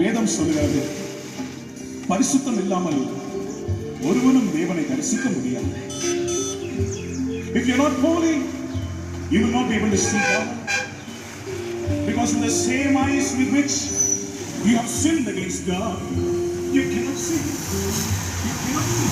வேதம் சொல்கிறது, பரிசுத்தம் இல்லாமல் ஒருவனும் தேவனை தரிசிக்க முடியாது. If you're not holy, you will not be able to see God. Because in the same eyes with which you have sinned against God, you cannot see. You cannot see.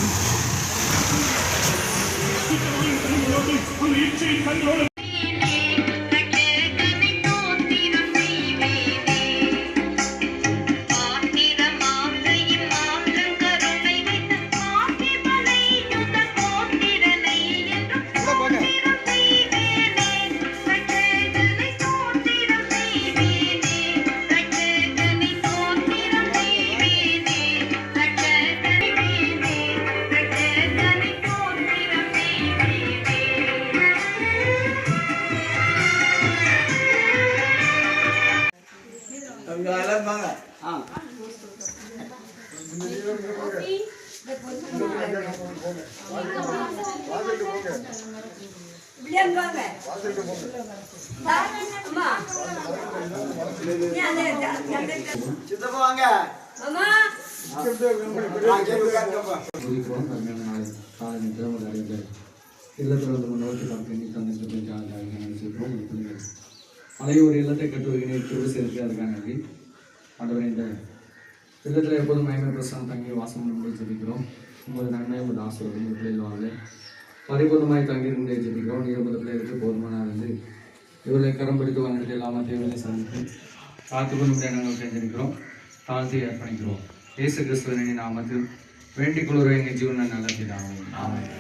ஒரு இல்லத்தை கட்டுவதற்கான ஆண்டவரே, இந்த இல்லத்தில் எப்போதும் மகிமை பிரசனம் தங்கி வாசம் பண்ணி ஜெபிக்கிறோம். உங்களது நன்மை உங்கள் ஆசீர்வாதம் பிள்ளைகளாக பரிபூர்ணமாய் தங்கியிருந்து ஜெபிக்கிறோம். நீர் உங்கள் பிள்ளைகளுக்கு போதுமான இருந்து இவர்களை கரம் பிடித்து வந்தது எல்லாமே தேவையை சந்தித்து காத்துக்கொண்டு நாங்கள் தெரிஞ்சிருக்கிறோம். தாழ்த்தி அர்ப்பணிக்கிறோம். இயேசு கிறிஸ்துவின் நாமத்தில் வேண்டிக் கொள்கிற எங்கள் ஜீவனை நல்லதாகும். ஆமென்.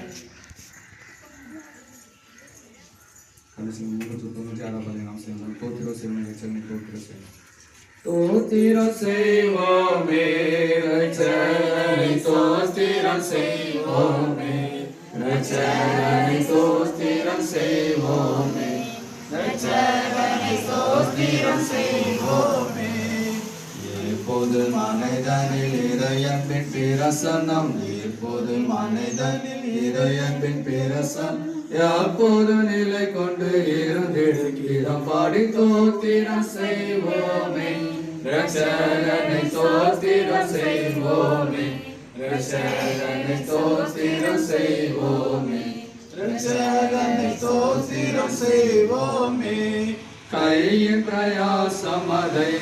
கடைசி 396 நாம் செய்வோம். தோத்திரம் செய்வோம். சென்னை தோத்திரம் செய்வோம். தோத்திரம் செய்வோமே, ரட்சகனை தோத்திரம் செய்வோமே, ரட்சகனை தோத்திரம் செய்வோமே, ரட்சகனை தோத்திரம் செய்வோமே. எப்போது மனிதனில் இதயத்தின் பிரசன்னம், எப்போது மனிதனில் இதயத்தின் பிரசன்னம், எப்போது நிலை கொண்டு இருந்திடம் பாடி தோத்திரம் செய்வோமே, ரட்சகனை தோத்திரம் செய்வோமே, ரட்சகனை தோத்திரம் செய்வோமே, ரட்சகனை தோத்திரம் செய்வோமே. கையின் பிரயாசம் அதை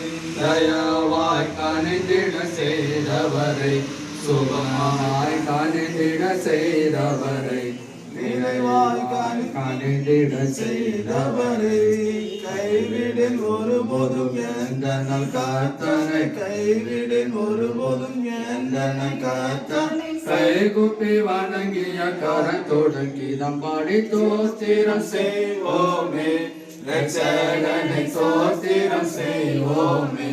தயவாய் கணிந்திட செய்தவரை, சுகமாய் கணிந்திட செய்தவரை, நிறைவாய் கணிந்திட செய்தவரை, கைவிடில் ஒருபோதும் எந்தனல் கர்த்தனை, கைவிடில் ஒருபோதும் எந்தனல் கர்த்தனை, கைகுப்பி வணங்கிய கரத்தோடு கீதம் பாடி தோத்திரம் செய்வோமே, ரட்சகனை தோத்திரம் செய்வோமே,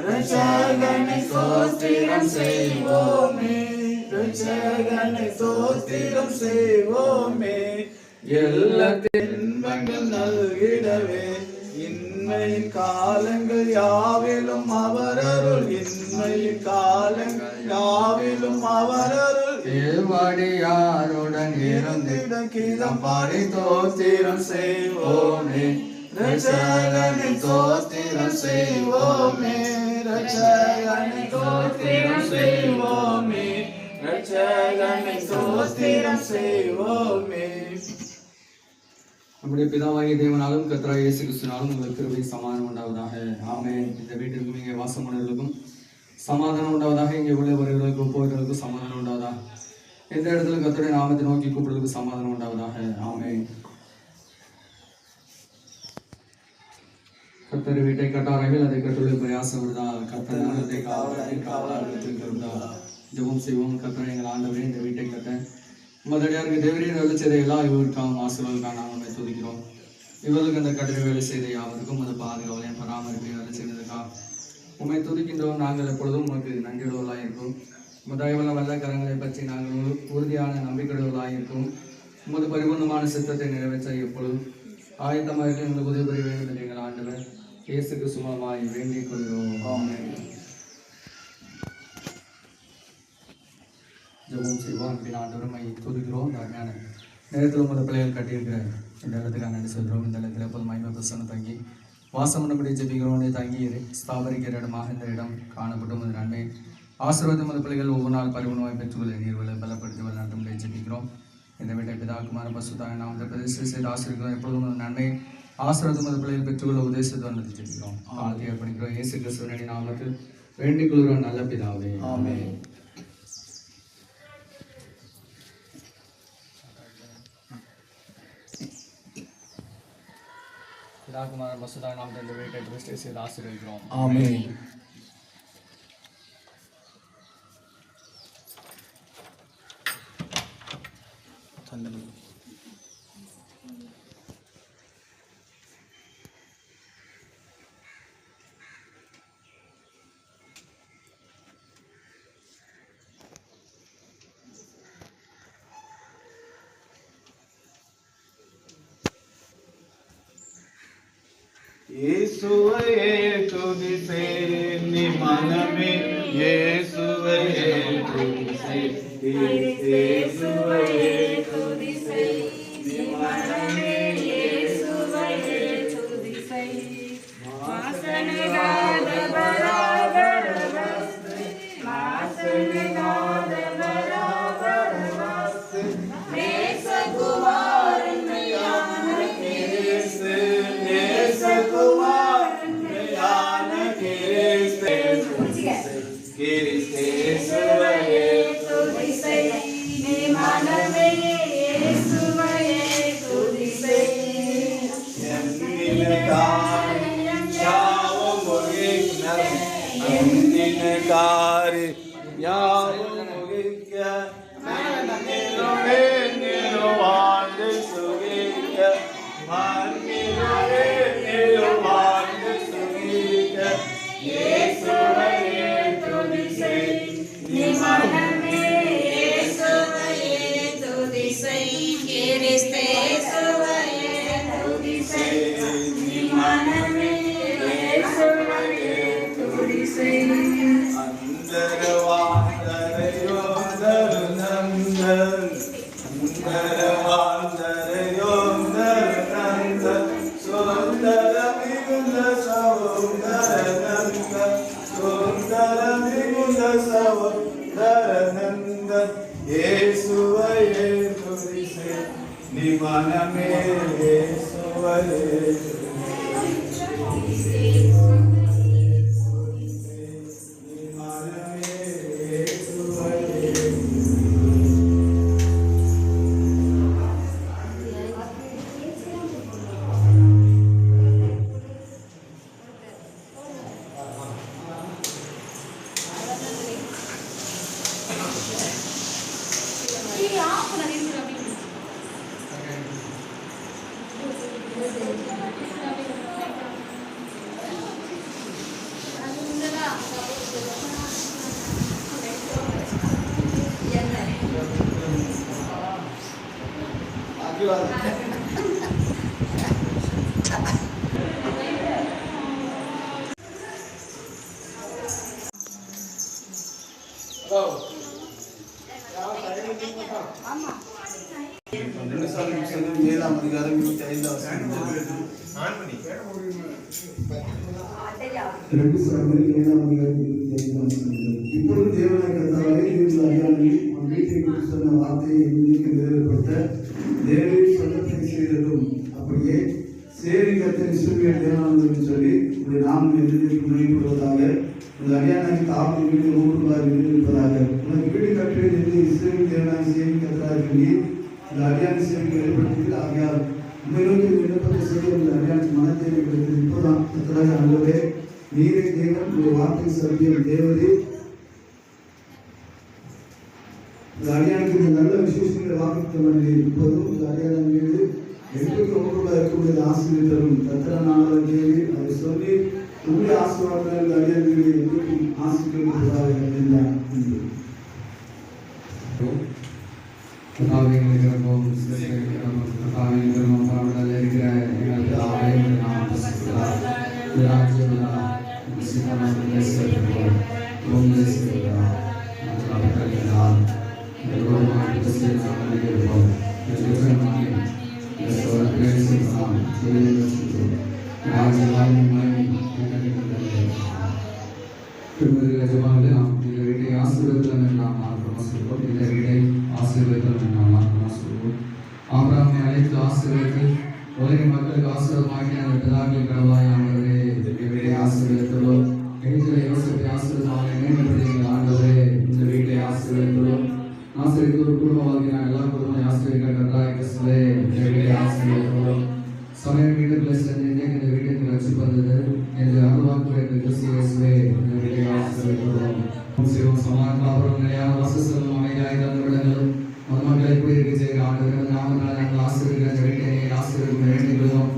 ரட்சகனை தோத்திரம் செய்வோமே, ரட்சகனை தோத்திரம் செய்வோமே. எல்லாத்தின் இன்பங்கள் நல்கிடவே இன்மையின் காலங்கள் யாவிலும் அவரருள், இன்மையின் காலங்கள் யாவிலும் அவரருள். ஏவாடியாருடன் இருந்திட கீதம் பாடி தோத்திரம் செய்வோமே, ரட்சகனை தோத்திரம் செய்வோமே, ரட்சகனை தோத்திரம் செய்வோமே, ரட்சகனை தோத்திரம் செய்வோமே. நம்முடைய பிதாவாகிய தேவனாலும் கர்த்தராகிய இயேசு கிறிஸ்துவினாலும் உங்களுக்கு கிருபை சமாதானம் உண்டாவதாக. ஆமென். இந்த வீட்டிற்கும் இங்கே வாசம் பண்ணுவதற்கும் சமாதானம் உண்டாவதாக. இங்கே உள்ள வருவர்களுக்கும் போகிறவர்களுக்கும் சமாதானம் உண்டாவதாக. எந்த இடத்துல கர்த்தருடைய நாமத்தை நோக்கி கூப்பிடுறதுக்கு சமாதானம் உண்டாவதாக. ஆமென். கர்த்தர் வீட்டை கட்டார்கள், அதை கட்டுள்ள பிரயாசம் விடுதா. கர்த்தர் நாளத்தை காவலாளர்களுக்கு கருதா. ஜெபம் செய்வோம். கர்த்தர் எங்கள் ஆண்டவரே, இந்த வீட்டை கட்ட முதலியாருக்கு தேவரீர் வேலை செய்த எல்லா இவருக்காகவும் ஆசீர்வாதங்களுக்காக நாங்கள் துதிக்கிறோம். இவர்களுக்கு அந்த கட்டிட வேலை செய்த யாவருக்கும் அது பாதுகாவலையும் பராமரிப்பையும் வேலை செய்ததுக்காக உண்மை துதிக்கின்றோம். நாங்கள் எப்பொழுதும் உங்களுக்கு நன்றியுள்ளவர்களாக இருக்கும். தயவுள்ள வல்ல கரங்களை பற்றி நாங்கள் உறுதியான நம்பிக்கையுள்ளவர்களாக இருக்கும். உமது பரிபூர்ணமான சித்தத்தை நிறைவேற்ற எப்பொழுதும் ஆயத்தமாக எங்களுக்கு உதவி புரிய வேண்டும் என்று எங்கள் ஆண்டவர் இயேசு கிறிஸ்துவாய் வேண்டிக் கொள்கிறோம். ஆமென். ஜெபம் செய்வோம். அப்படின்னு ஆண்டவரை துதிக்கிறோம். இந்த அருமையான நேரத்தில் உமது பிள்ளைகள் கட்டியிருக்கிற இந்த இடத்துக்காக நன்றி சொல்கிறோம். இந்த இடத்துல எப்போது மகிமை பிரசன்னம் தங்கி வாசம் பண்ணபடி ஜெபிக்கிறோம். தங்கி ஸ்தாபரிக்கிற இடமாக இந்த இடம் காணப்படும் நன்மை ஆசீர்வாதம் மத பிள்ளைகள் ஒவ்வொரு நாள் பரிவுணவாய் பெற்றுள்ள நீர்வலை பலப்படுத்தி வழிநடத்தும்படி ஜெபிக்கிறோம். இந்த வீட்டை பிதாக்குமார பசுதாக நாம் இந்த பிரதேச செய்து ஆசீர்வாதம் எப்பொழுதும் நன்மை ஆசீர்வாதம் மத பிள்ளைகள் பெற்றுள்ள உதேசத்தை வந்து ஜெபிக்கிறோம். ஆழ்த்தி அர்ப்பணிக்கிறோம். இயேசு கிறிஸ்துவின் நாமத்தில் வேண்டிக் கொள்கிறோம் நல்ல பிதாவே. ஆமென். பிதாக்குமார பசுதாக நாம் இந்த வீட்டை பிரதிஷ்டை செய்து ஆசீர்வதிக்கிறோம். ஆமென். இயேசுவையே துதிசே நீ மனமே இயேசுவையே துதிசே இயேசுவையே துதிசே நீ மனமே இயேசுவையே துதிசே வாசனகாத பராபர வஸ்து வாசனகாத பராபர வஸ்து நேசகுமாரன் மெய்யான கிறிஸ்து நேசகுமாரன் மெய்யான கிறிஸ்து கிறிஸ்துவையே துதிசே நீ மனமே இயேசுவையே துதிசே என்னின் காரியம் யாவும் முகிக்க என்னின் காரியம் யாவும் முகிக்க மன்னிலே நிலுவாழ்ந்து சுகிக்க மன்னிலே நிலுவாழ்ந்து சுகிக்க இயேசுவையே துதிசே நீ மனமே இயேசுவையே துதிசே கிறிஸ்துவையே துதிசே நீ மனமே இயேசுவையே துதிசே அந்தரவாந்தரையோந்தரு நந்தன் அந்தரவாந்தரையோந்தரு நந்தன் சுந்தர மிகுந்த சௌந்தர நந்தன் சுந்தர மிகுந்த சௌந்தர நந்தன் இயேசுவையே துதிசே நீ மனமே இயேசுவையே ஏழாம் அதிகாரம் 25ஆம் இப்பொழுது தேவனாய் கர்த்தாவே நீங்கள் அறியாமல் உன் வீட்டை குறித்து சொன்ன வார்த்தையை எங்களுக்கு நிறைவேற்றப்பட்ட தேவனின் சொந்தத்தை செய்ததும் அப்படியே சேரி கர்த்தர் இஸ்ரவேல் தேவனானது என்று சொல்லி உடைய நாமம் எழுதி முறைப்படுவதாக உங்கள் அடியானாய் தாவல் வீடு ஊருக்குள்ளாக இருப்பதாக உனக்கு வீடு கட்டுவது என்று இஸ்ரவேல் தேவனாய் சேரி கர்த்தராக சொல்லி உங்கள் அடியான சேவைக்கு வெளிப்படுத்தி ஆகியால் உண்மை நோக்கி விண்ணப்பத்தை செய்ய உங்கள் அடியான மனத்தை கிடைத்தது இப்போதான் கர்த்தராக ஆண்டவரே நீரே தேவன் ஒரு வார்த்தை சத்தியம் தேவரே இந்த அடியானுக்கு இந்த நல்ல விசேஷங்களை வாக்குத்த வேண்டிய இப்போதும் இந்த அடியான மீது எப்போதும் ஒன்றுள்ள இருக்கக்கூடிய ஆசிரியர்களும் கர்த்தரான தேவி அதை சொல்லி உங்களுடைய ஆசீர்வாதங்கள் இந்த அடியான மீது எப்போதும் ஆசிரியர்களாக இருந்தார் Gracias. நாம் இந்த வீட்டை ஆசீர்வதித்தல் நாம் மாத்திரமா சொல்வோம். இந்த வீட்டை ஆசீர்வதித்தல் நாம் மாத்திரமா சொல்வோம். ஆபிரகாமை அழைத்து ஆசீர்வதித்து உலகின் மக்களுக்கு ஆசீர்வாதமாக்கி அந்த பிதாக்களின் கடவுளாய் ஆண்டவரே இந்த வீட்டை ஆசீர்வதித்தோம். எங்களை யோசிப்பை ஆசீர்வாதமாக மேம்படுத்தி ஆண்டவரே இந்த வீட்டை ஆசீர்வதித்தோம். ஆசிரியருக்கு ஒரு குடும்ப வாழ்க்கையான எல்லா குடும்பங்களை ஆசிரியர்கள் கட்டாய கிறிஸ்துவே இந்த வீட்டை ஆசீர்வதித்தோம். சமயம் வீட்டுக்குள்ள சென்று இந்த வீட்டுக்கு ரட்சிப்பது என்று அருள்வாக்கு கிறிஸ்து இயேசுவே இந்த வீட்டை ஆசீர்வதித்தோம். சிவம் சமாதானம் நிலையான வாசஸ்தலம் அமைதியாக இருந்த விடங்களும் மக்களை குடியிருக்க செய்கிற ஆண்டவர்கள் நாமங்கள் நாங்கள் ஆசீர்வதிக்கிற அந்த வீட்டை ஆசீர்வதிக்க வேண்டியதும்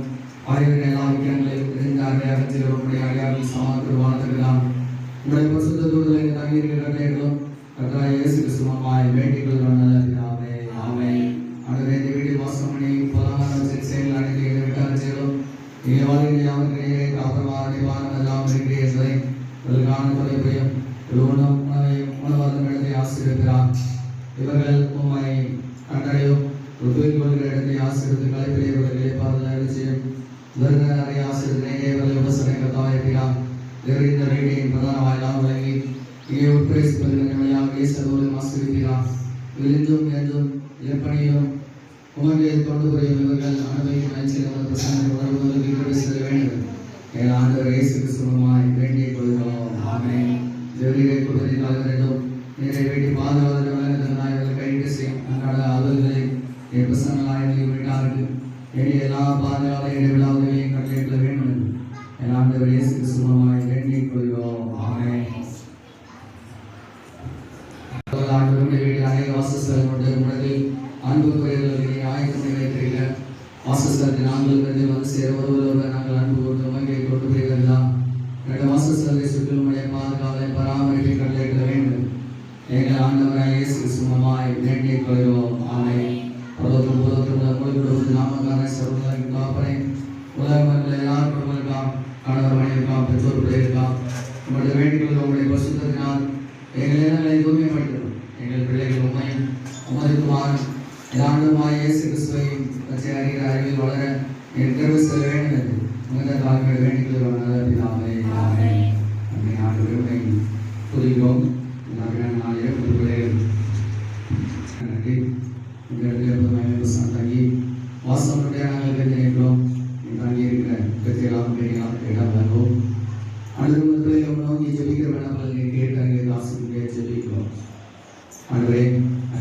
ஆய்வின் எல்லா விக்கிரங்களையும் தெரிந்த அடையாளத்தில் உங்களுடைய அடையாளம் சமாதான வாழ்த்துக்கலாம். உங்களுடைய பரிசுத்த தூதர்களை தங்கியிருக்கிற கட்டளைகளும் கர்த்தராகிய இயேசு கிறிஸ்துவாய் வேண்டிக் கொள்கிறோம் நல்ல பிதாவே. ஆமென். ஆண்டவரே இந்த வீட்டில் வாசம் பண்ணி பொருளாதார செயல் அனைத்து விட்டார் செய்யலும் இங்கே வாழ்கிற யாருக்கு நேரே காப்பரமாக வாரம் எல்லாம் இருக்கிற என்பதை உங்களுக்கான தொலைபுரியும் உணவாதம் இடத்தை ஆசீர்வதிக்கிறார். இவர்கள் உண்மை கண்டடையும் உதவி கொள்கிற இடத்தை ஆசீர்வதித்து கலைப்பிலே இவர்களை பாதுகாப்பு செய்யும். இவர்கள் நிறைய ஆசீர்வதினை இவர்களை உபசனை கத்தாயிருக்கிறார். இவர் இந்த வீட்டின் பிரதான வாயிலாக விளங்கி இங்கே உட்பிரவேசிப்பதற்கு நிலையாக இயேசுவோடு ஆசீர்வதிக்கிறார். விழுந்தும் என்றும் எப்பணியும் உமக்கு கொண்டு புரியும் இவர்கள் அனுபவிக்கும் நற்செய்தியின் பிரசன்னத்தை உணர்வதற்கு பிரவேசிக்க வேண்டும். என் ஆண்டவர் இயேசு கிறிஸ்துவாய் வேண்டிக் கொள்கிறோம். ஆமென். ஜெபத்தை கொடுப்பதினால் வேண்டும் நீரை வேண்டி பாதுகாவலர்களாக இவர்கள் கைது செய்யும் அன்றாட அலுவல்களை என் பிரசன்னலாக விட்டார்கள். என் எல்லா பாதுகாவலை இடைவிழா உதவியை கட்டளையிட வேண்டும். என் ஆண்டவர் இயேசு கிறிஸ்துவாய் வேண்டிக் கொள்கிறோம். ஆமென். ஆண்டவருடைய வீட்டில் அநேக வாசஸ்தலம் உண்டு. உலகில் அன்பு குறைகளை ஆயத்தம் வைத்திருக்கிற வாசஸ்தலத்தை நாங்கள் வந்து சேர ஒருவரோடு நாங்கள் அன்பு கொடுத்து உமக்கை கொண்டு போய்கலாம். இரண்டு வாசஸ்தலத்தை சுற்றிலுடைய பாதுகாவலை பராமரிப்பை கட்டளையிட வேண்டும். எங்கள் ஆண்டவராய் இயேசு கிறிஸ்துவாய் வேண்டிக் கொள்கிறோம். ஆமென். பரலோகம் கொடுத்து நாமக்கான சர்வதற்கு காப்பனை உலக மக்கள் எல்லாரும் குடும்பங்களுக்காம் கணவர் மனைவிக்காம் பெற்றோர் பிள்ளைகளுக்காம் உங்களுடைய வேண்டிக் கொள்கிற உங்களுடைய பசுத்தத்தினால் எங்கள் இடங்களை தூய்மைப்படுத்தும். எங்கள் பிள்ளைகள் உண்மையும் உமதுக்குமாறும் எல்லாண்டுமாய் இயேசு கிறிஸ்துவையும் பற்றி அறிகிற அறிவில் வளர என் கருவு செல்ல வேண்டும் என்று உங்கள் தாழ்மையோடு வேண்டிக் கொள்கிறோம் நல்ல பிதாவே. ஆமென். நம்மை நாடு விரும்பை புரிகிறோம். நாளிலே உங்கள் பிள்ளைகள் நன்றி இந்த இடத்துல எப்போதுமே தங்கி வாசனுடைய நாங்கள் நினைக்கிறோம். தங்கி இருக்கிற பெற்றெல்லாம் இடம் வருவோம். அடுத்த பிள்ளைகள் நோக்கி ஜெபிக்கிற வேணாமல் நீ கேட்டு அங்கே ஆசிரியர் ஜெபிக்கிறோம். ஆண்டவரே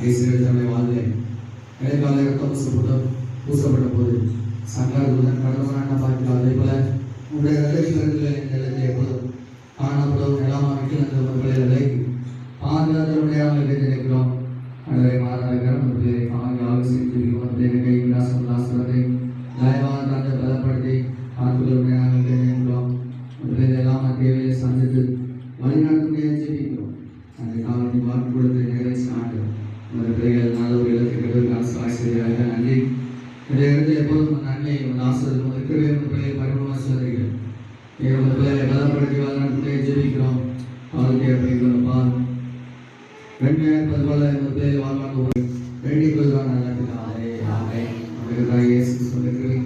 ஐஸ்வர்யத்தோடைய வாழ்வை இடைக்கால ரத்தம் பூசப்பட்ட போது சங்காரத்துடன் கடவுளான பார்க்கலாம். அதே போல உங்களுடைய நிலைகளை எப்பொழுதும் காணப்படும் எல்லாமா வீட்டில் அந்த பிள்ளைகளை பாதுகாத்தலுடைய நினைக்கிறோம். ஆண்டவரை மாறாக ஆலோசித்து கை விலாசத்தை நியாயமான தந்தை பலப்படுத்தி ஆண்களுடைய நினைக்கிறோம். எல்லாம் தேவையை சந்தித்து வழிநாட்டுடைய ஜெபிக்கிறோம். அந்த காலத்தை வாக்கு கொடுத்து நிறைவேற்றி ஆண்டு உங்கள் பிள்ளைகள் நல்ல ஒரு இலக்கிற்கான ஆசிரியராக நன்றி. இந்த இடத்துல எப்போதும் நன்மை ஆசிரியர் இருக்கிற பிள்ளைகள் பரிமாணமாக சொல்கிறீர்கள். உங்கள் பிள்ளைகளை பலப்படுத்தி வழிநாட்டுடைய ஜெபிக்கிறோம். வாழ்க்கை அப்படிங்கிறோம் பால் வெண்மையாக பதிவாளர் உங்கள் பிள்ளைகள் வாழ்வாங்க வேண்டிக் கொள்வார் நல்ல பிதாவே. ஆமென். நமக்கு இயேசு சொல்லிருக்கிறேன்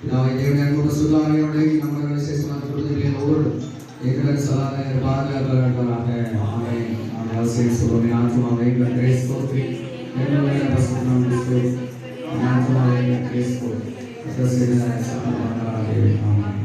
பிதாவை தேவன் கூட சுதாரியோட நம்ம விசேஷமாக கொடுத்துருக்கீங்க. ஒவ்வொரு எங்கள் சலாத பாதுகாப்பாளர்களாக ஆமென். நாம் அவசியம் சொல்லுவோம். ஆத்மாவை கிரேஸ் போற்றி என்னுடைய பசுத்தம் கிறிஸ்து ஆத்மாவை கிரேஸ் போற்றி பிரசன்ன சமாதானமாக ஆமென்.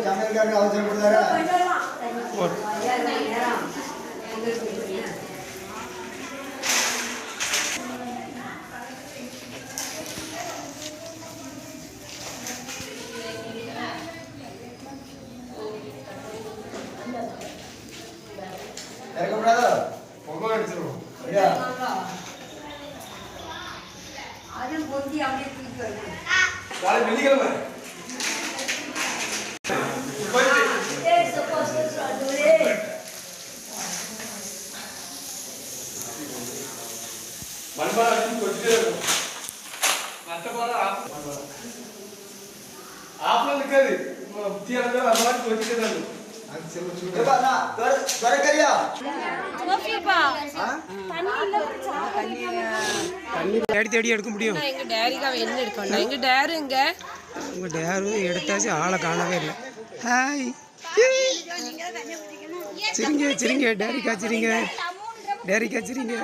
சமையல்காரங்க அவசரப்படுறாரு. இறக்கப்படாதோ? பொங்கல் அடிச்சிருவோம். ஐயா அதுவும் பொங்கி அப்படியே தூக்கி வைக்கணும். நாளை வெள்ளிக்கிழமை ஏய், சப்பா, சப்பா, டோரே. மண்பானை கொட்டிட்டே இருக்கும். மற்ற பாலம் ஆஃப்ல நிற்காது. தீயானது அந்த மாதிரி கொட்டிட்டே தான் இருக்கும். அது செல்ல சூடு. துறைக்கறியா தண்ணி தேடி தேடி எடுக்க முடியும். எங்க டேரிக்காவை என்ன எடுக்கணும்? எங்க டேருங்க உங்கள் டேரு எடுத்தாச்சு, ஆளை காணவே இல்லை. ஹாய் சரிங்க சரிங்க, டேரிக்கா சரிங்க, டேரிக்கா சரிங்க.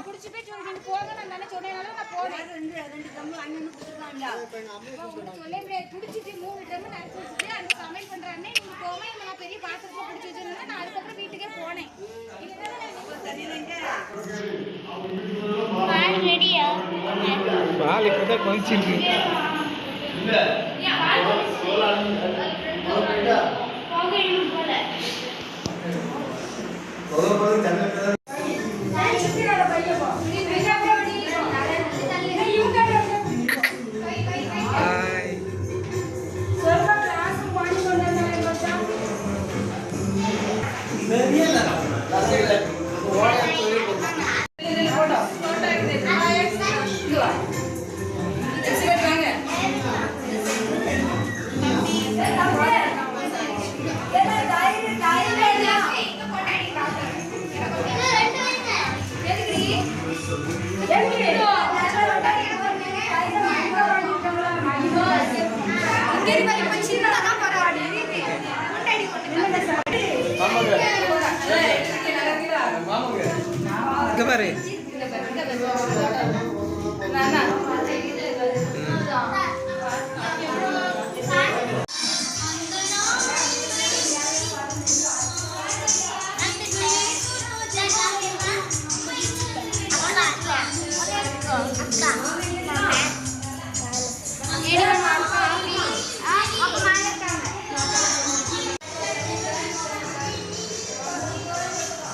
பால் இப்போ தான் கொதிச்சிருக்கு. ஹாய் இங்கே பாரு.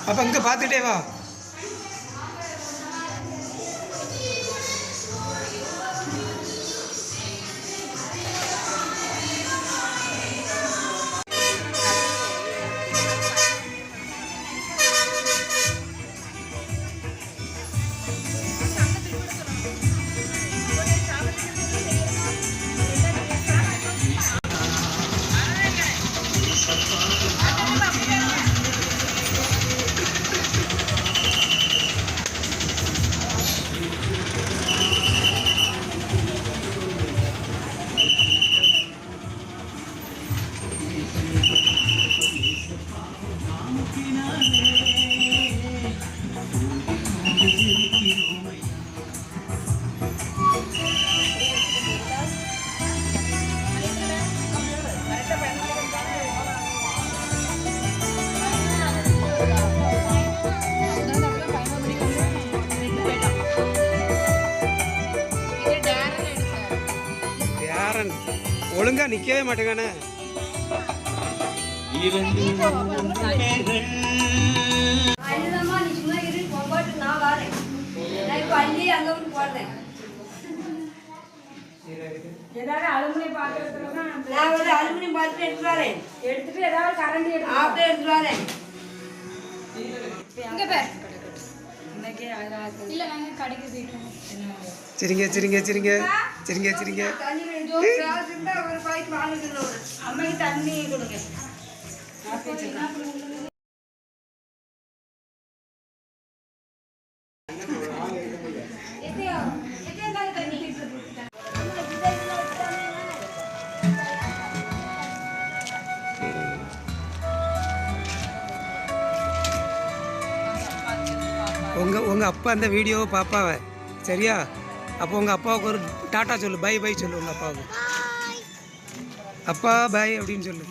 அப்போ இங்கே பார்த்துட்டே வா. யாரன் ஒழுங்கா நிற்கவே மாட்டேங்கானே. அழுதம்மா, நீ சும்மா இரு, பொங்கோட்டு நான் வரேன். நான் இப்ப அள்ளி அங்க விட்டு போடுறேன். நான் ஒரு அலுமினியம் பாத்திரம் எடுத்துட்டு வரேன். அப்படியே எடுத்துட்டு வரேன். சரிங்க சரிங்க சரிங்க சரிங்க சரிங்க. தண்ணி வேணும், கிளாஸ் இருந்தா ஒரு பாக்கெட் வாங்கிக்கணும். அம்மைக்கு தண்ணி கொடுங்க. உங்கள் அப்பா அந்த வீடியோவை பாப்பாவ சரியா? அப்போ உங்கள் அப்பாவுக்கு ஒரு டாட்டா சொல்லு, பை பை சொல்லு உங்கள் அப்பாவுக்கு. அப்பா பாய் அப்படின்னு சொல்லு.